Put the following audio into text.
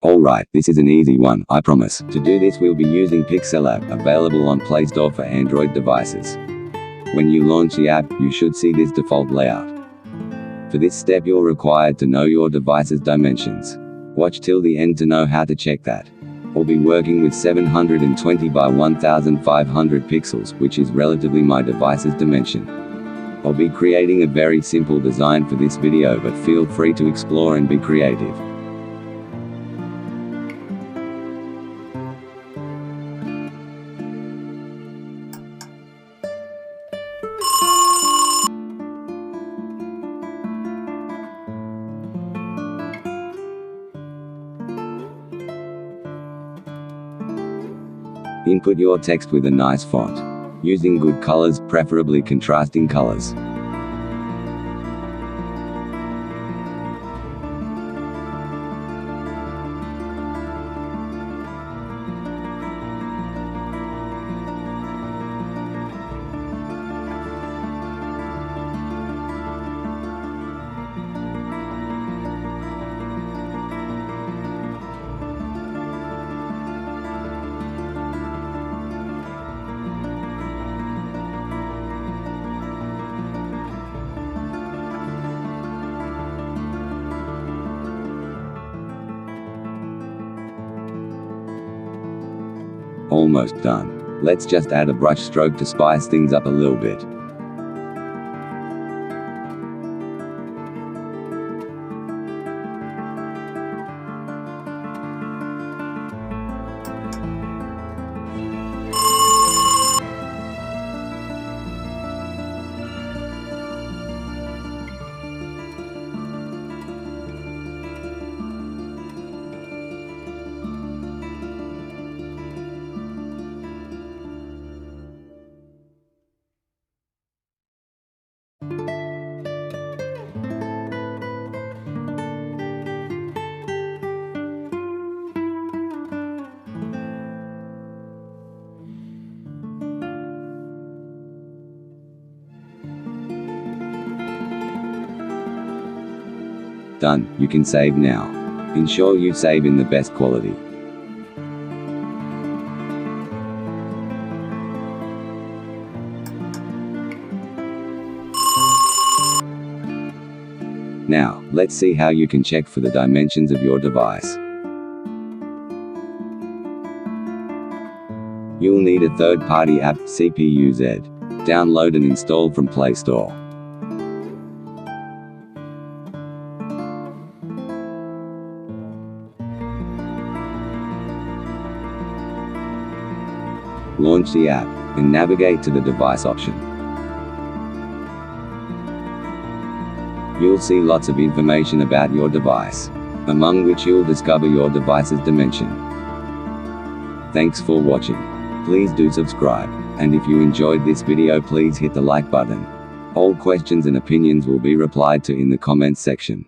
Alright, this is an easy one, I promise. To do this we'll be using Pixellab, available on Play Store for Android devices. When you launch the app, you should see this default layout. For this step you're required to know your device's dimensions. Watch till the end to know how to check that. I'll be working with 720 by 1500 pixels, which is relatively my device's dimension. I'll be creating a very simple design for this video, but feel free to explore and be creative. Input your text with a nice font. Using good colors, preferably contrasting colors. Almost done. Let's just add a brush stroke to spice things up a little bit. Done, you can save now. Ensure you save in the best quality. Now, let's see how you can check for the dimensions of your device. You'll need a third-party app, CPUZ. Download and install from Play Store. Launch the app, and navigate to the device option. You'll see lots of information about your device, among which you'll discover your device's dimension. Thanks for watching. Please do subscribe, and if you enjoyed this video please hit the like button. All questions and opinions will be replied to in the comments section.